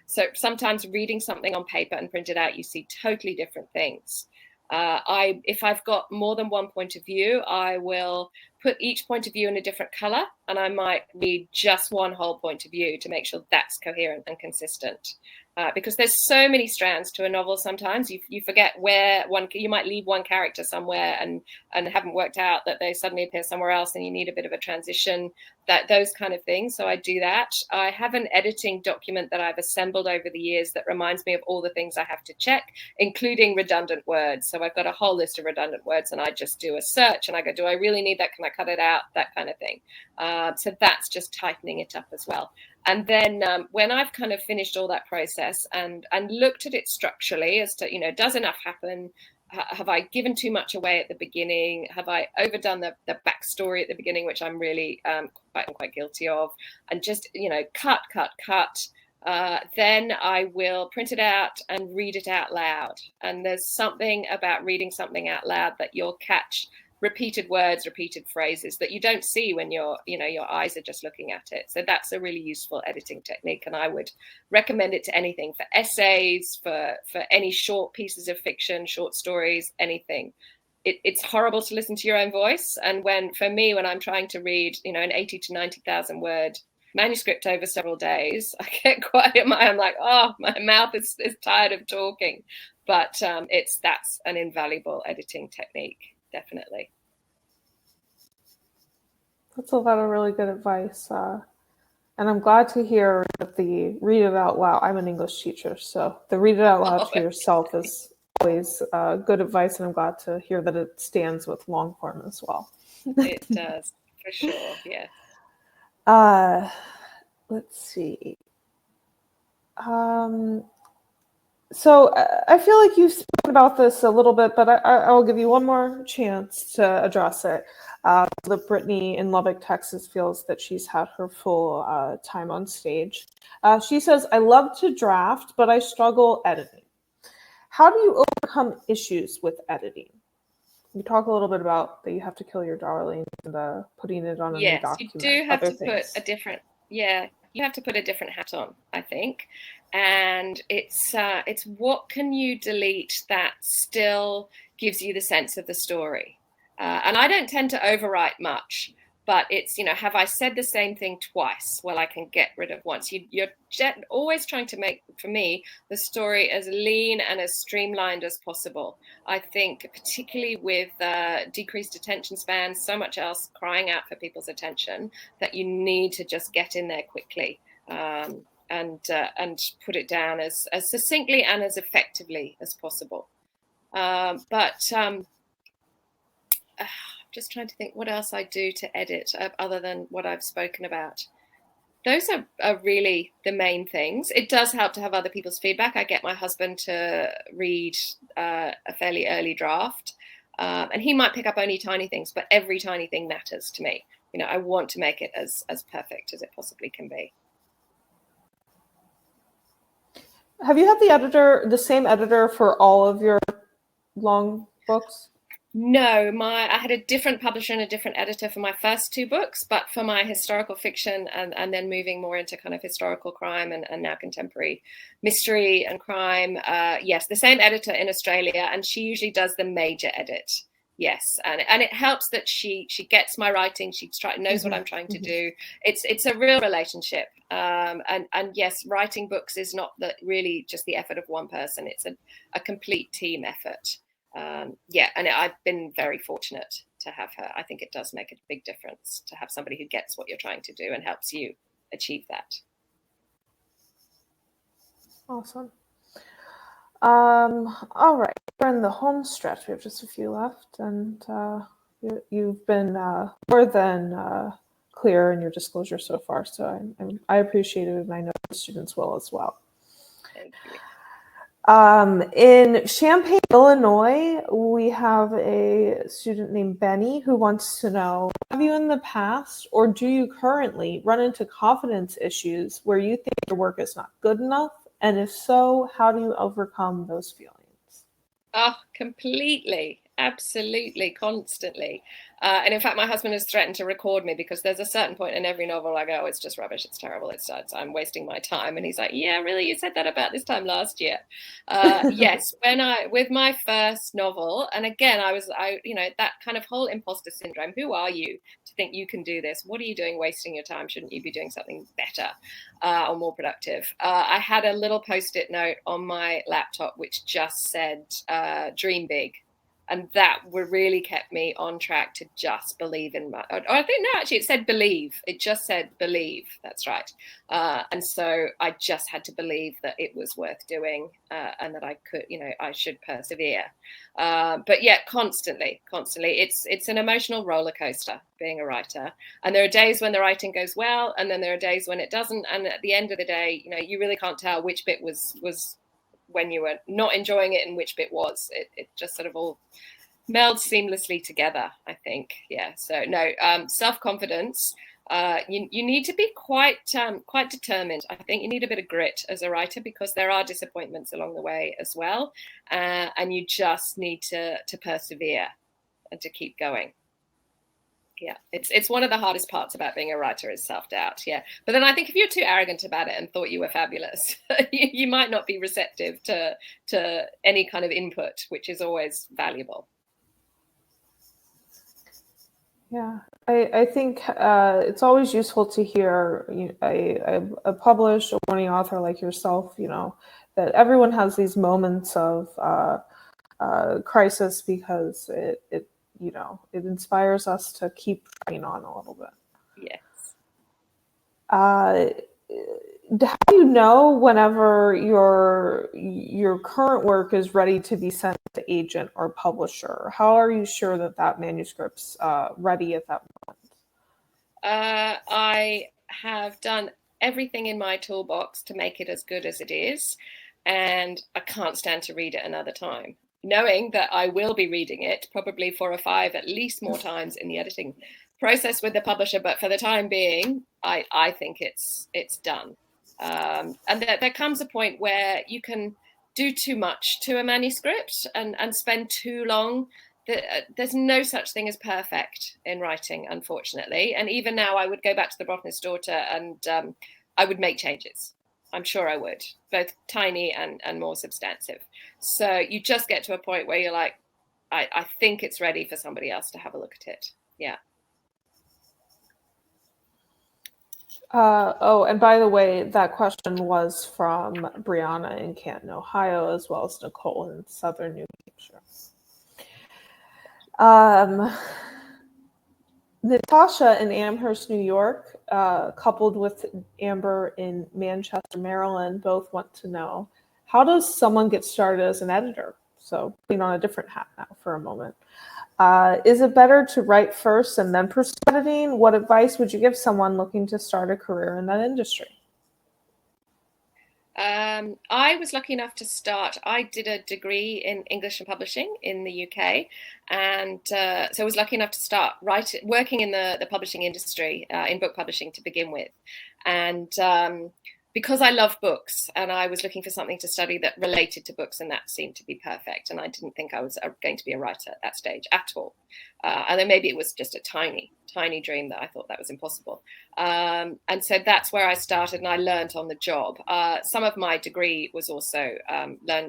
So sometimes reading something on paper and printed out, you see totally different things. If I've got more than one point of view, I will put each point of view in a different color, and I might read just one whole point of view to make sure that's coherent and consistent. Because there's so many strands to a novel. Sometimes you forget where you might leave one character somewhere and haven't worked out that they suddenly appear somewhere else, and you need a bit of a transition, those kind of things. So I do that. I have an editing document that I've assembled over the years that reminds me of all the things I have to check, including redundant words. So I've got a whole list of redundant words, and I just do a search and I go, do I really need that? Can I cut it out? That kind of thing. So that's just tightening it up as well. And then when I've kind of finished all that process and looked at it structurally as to, does enough happen? Have I given too much away at the beginning? Have I overdone the backstory at the beginning, which I'm really quite guilty of? And just, cut. Then I will print it out and read it out loud. And there's something about reading something out loud that you'll catch repeated words, repeated phrases that you don't see when your eyes are just looking at it. So that's a really useful editing technique, and I would recommend it to anything, for essays, for any short pieces of fiction, short stories, anything. It's horrible to listen to your own voice, and when I'm trying to read, an 80 to 90,000 word manuscript over several days, I get quiet. I'm like, oh, my mouth is tired of talking. But that's an invaluable editing technique. Definitely. That's a lot of really good advice. And I'm glad to hear that the read it out loud. I'm an English teacher, so the read it out loud to yourself is always good advice. And I'm glad to hear that it stands with long form as well. It does, for sure. Yeah. Let's see. So I feel like you've spoken about this a little bit, but I'll give you one more chance to address it. That Brittany in Lubbock, Texas feels that she's had her full time on stage. She says, I love to draft, but I struggle editing. How do you overcome issues with editing? You talk a little bit about that you have to kill your darling and putting it on a new document. Yes, you do have to put a different, you have to put a different hat on, I think. And it's what can you delete that still gives you the sense of the story? And I don't tend to overwrite much, but it's, have I said the same thing twice? Well, I can get rid of once. You're always trying to make, for me, the story as lean and as streamlined as possible. I think particularly with decreased attention spans, so much else crying out for people's attention, that you need to just get in there quickly. And put it down as succinctly and as effectively as possible. But just trying to think what else I do to edit other than what I've spoken about. Those are really the main things. It does help to have other people's feedback. I get my husband to read a fairly early draft, and he might pick up only tiny things, but every tiny thing matters to me. I want to make it as perfect as it possibly can be. Have you had the same editor for all of your long books? No, I had a different publisher and a different editor for my first two books, but for my historical fiction and then moving more into kind of historical crime and now contemporary mystery and crime, yes, the same editor in Australia, and she usually does the major edit. Yes, and it helps that she gets my writing. She knows what I'm trying to do. It's a real relationship. And yes, writing books is not really just the effort of one person. It's a complete team effort. Yeah, and I've been very fortunate to have her. I think it does make a big difference to have somebody who gets what you're trying to do and helps you achieve that. Awesome. All right, we're in the home stretch. We have just a few left, and you've been more than clear in your disclosure so far. So I appreciate it, and I know the students will as well. Thank you. In Champaign, Illinois, we have a student named Benny who wants to know, have you in the past, or do you currently run into confidence issues where you think your work is not good enough? And if so, how do you overcome those feelings? Oh, completely. Absolutely. Constantly. And in fact, my husband has threatened to record me because there's a certain point in every novel I go, oh, it's just rubbish. It's terrible. I'm wasting my time. And he's like, yeah, really? You said that about this time last year. Yes. With my first novel, and again, that kind of whole imposter syndrome. Who are you to think you can do this? What are you doing wasting your time? Shouldn't you be doing something better or more productive? I had a little Post-it note on my laptop which just said, dream big. And that really kept me on track to just believe in my, or I think, no, actually it said believe. It just said believe. That's right. And so I just had to believe that it was worth doing and that I could, I should persevere. But yeah, constantly. It's an emotional roller coaster being a writer. And there are days when the writing goes well, and then there are days when it doesn't. And at the end of the day, you really can't tell which bit was when you were not enjoying it and which bit was. It just sort of all melds seamlessly together, I think. Yeah. So no, self-confidence. You need to be quite determined. I think you need a bit of grit as a writer because there are disappointments along the way as well, and you just need to persevere and to keep going. Yeah, it's one of the hardest parts about being a writer is self-doubt. Yeah, but then I think if you're too arrogant about it and thought you were fabulous, you might not be receptive to any kind of input, which is always valuable. Yeah, I think it's always useful to hear a published or winning author like yourself, that everyone has these moments of crisis because it inspires us to keep trying on a little bit. Yes. How do you know whenever your current work is ready to be sent to agent or publisher? How are you sure that manuscript's ready at that moment? I have done everything in my toolbox to make it as good as it is, and I can't stand to read it another time, knowing that I will be reading it probably 4 or 5 at least more times in the editing process with the publisher. But for the time being, I think it's done. And there comes a point where you can do too much to a manuscript and spend too long. There's no such thing as perfect in writing, unfortunately. And even now, I would go back to The Botanist's Daughter and I would make changes. I'm sure I would, both tiny and more substantive. So you just get to a point where you're like, I think it's ready for somebody else to have a look at it. Yeah. And by the way, that question was from Brianna in Canton, Ohio, as well as Nicole in Southern New Hampshire. Natasha in Amherst, New York, coupled with Amber in Manchester, Maryland, both want to know, how does someone get started as an editor? So putting on a different hat now for a moment. Is it better to write first and then pursue editing? What advice would you give someone looking to start a career in that industry? I was lucky enough to start. I did a degree in English and publishing in the UK, and so I was lucky enough to start working in the publishing industry, in book publishing to begin with. And because I love books and I was looking for something to study that related to books, and that seemed to be perfect. And I didn't think I was going to be a writer at that stage at all. And then maybe it was just a tiny dream that I thought that was impossible. And so that's where I started, and I learned on the job. Some of my degree was also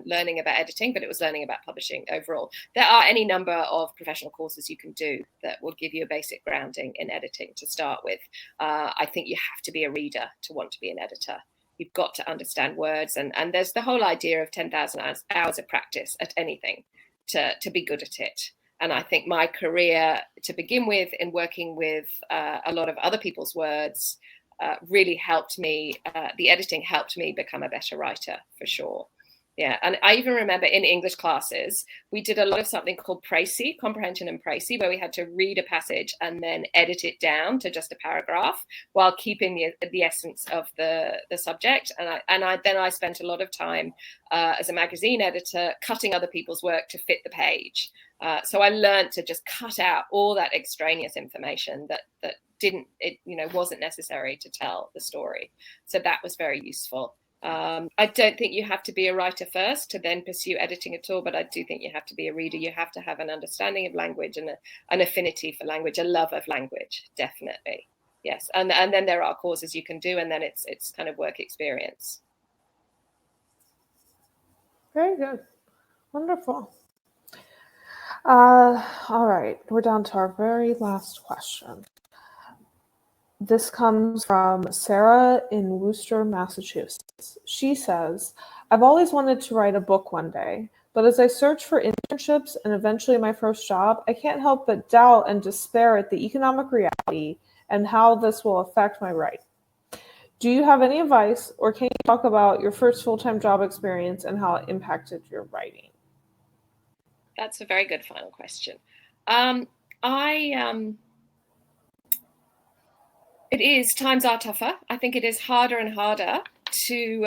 learning about editing, but it was learning about publishing overall. There are any number of professional courses you can do that will give you a basic grounding in editing to start with. I think you have to be a reader to want to be an editor. You've got to understand words, and there's the whole idea of 10,000 hours of practice at anything to be good at it. And I think my career to begin with in working with a lot of other people's words really helped me. The editing helped me become a better writer, for sure. Yeah, and I even remember in English classes, we did a lot of something called précis, comprehension and précis, where we had to read a passage and then edit it down to just a paragraph while keeping the essence of the subject. And I spent a lot of time as a magazine editor cutting other people's work to fit the page. So I learned to just cut out all that extraneous information that wasn't necessary to tell the story. So that was very useful. I don't think you have to be a writer first to then pursue editing at all, but I do think you have to be a reader. You have to have an understanding of language and an affinity for language, a love of language, definitely. Yes, and then there are courses you can do, and then it's kind of work experience. Very good. Wonderful. All right, we're down to our very last question. This comes from Sarah in Worcester, Massachusetts. She says, I've always wanted to write a book one day, but as I search for internships and eventually my first job, I can't help but doubt and despair at the economic reality and how this will affect my writing. Do you have any advice, or can you talk about your first full-time job experience and how it impacted your writing? That's a very good final question. Times are tougher. I think it is harder and harder to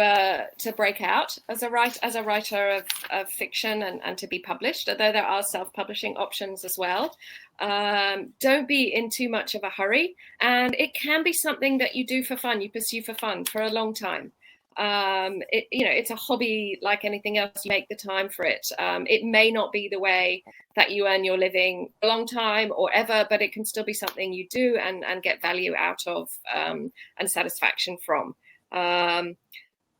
break out as a writer of fiction and to be published, although there are self-publishing options as well. Don't be in too much of a hurry, and it can be something that you do for fun, you pursue for fun for a long time. It's a hobby like anything else. You make the time for it. It may not be the way that you earn your living a long time or ever, but it can still be something you do and get value out of and satisfaction from.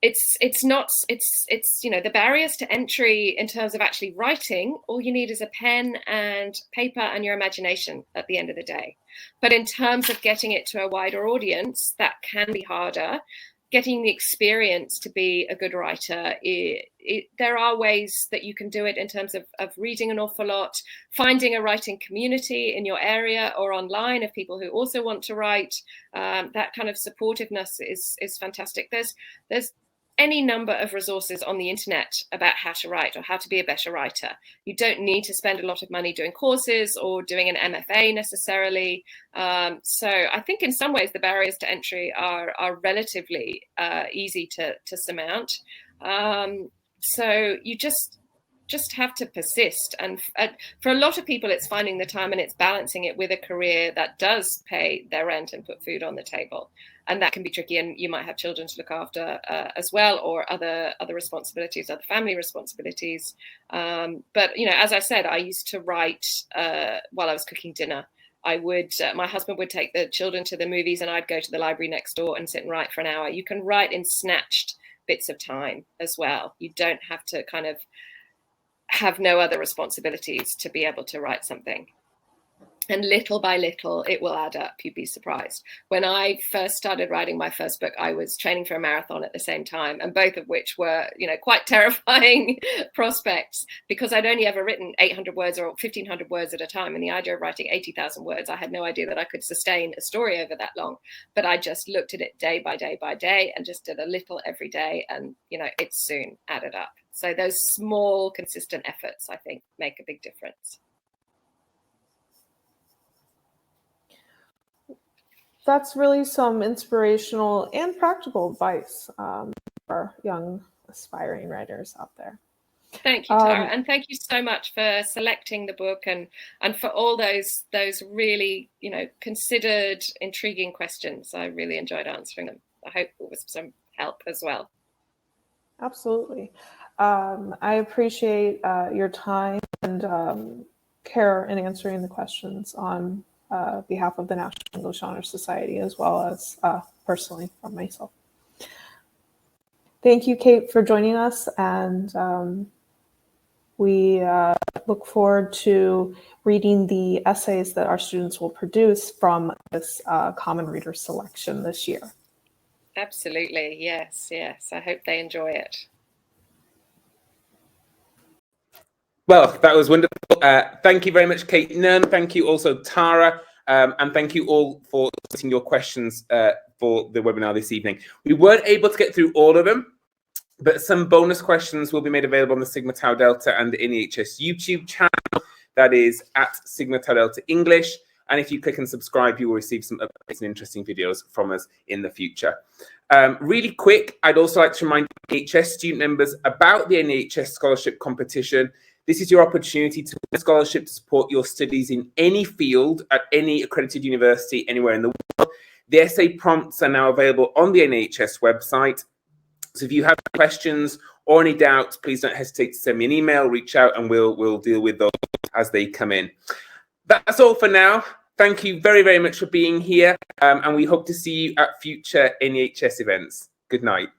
It's the barriers to entry in terms of actually writing. All you need is a pen and paper and your imagination at the end of the day. But in terms of getting it to a wider audience, that can be harder. Getting the experience to be a good writer, there are ways that you can do it in terms of reading an awful lot, finding a writing community in your area or online of people who also want to write. That kind of supportiveness is fantastic. There's any number of resources on the internet about how to write or how to be a better writer. You don't need to spend a lot of money doing courses or doing an MFA necessarily. So I think in some ways the barriers to entry are relatively easy to surmount. So you just have to persist. And for a lot of people, it's finding the time and it's balancing it with a career that does pay their rent and put food on the table. And that can be tricky, and you might have children to look after as well, or other responsibilities, other family responsibilities. But as I said, I used to write while I was cooking dinner. My husband would take the children to the movies, and I'd go to the library next door and sit and write for an hour. You can write in snatched bits of time as well. You don't have to kind of have no other responsibilities to be able to write something. And little by little, it will add up. You'd be surprised. When I first started writing my first book, I was training for a marathon at the same time, and both of which were, quite terrifying prospects, because I'd only ever written 800 words or 1,500 words at a time. And the idea of writing 80,000 words, I had no idea that I could sustain a story over that long. But I just looked at it day by day by day and just did a little every day. And, it soon added up. So those small, consistent efforts, I think, make a big difference. That's really some inspirational and practical advice for young aspiring writers out there. Thank you, Tara, and thank you so much for selecting the book and for all those really considered, intriguing questions. I really enjoyed answering them. I hope it was some help as well. Absolutely. I appreciate your time and care in answering the questions on behalf of the National English Honor Society, as well as personally from myself. Thank you, Kate, for joining us, and we look forward to reading the essays that our students will produce from this Common Reader selection this year. Absolutely, yes, yes. I hope they enjoy it. Well, that was wonderful. Thank you very much, Kayte Nunn. Thank you also, Tara. And thank you all for submitting your questions for the webinar this evening. We weren't able to get through all of them, but some bonus questions will be made available on the Sigma Tau Delta and the NEHS YouTube channel. That is at Sigma Tau Delta English. And if you click and subscribe, you will receive some updates and interesting videos from us in the future. Really quick, I'd also like to remind NEHS student members about the NEHS Scholarship Competition. This is your opportunity to win a scholarship to support your studies in any field at any accredited university anywhere in the world. The essay prompts are now available on the NEHS website. So if you have questions or any doubts, please don't hesitate to send me an email, reach out, and we'll deal with those as they come in. That's all for now. Thank you very, very much for being here, and we hope to see you at future NEHS events. Good night.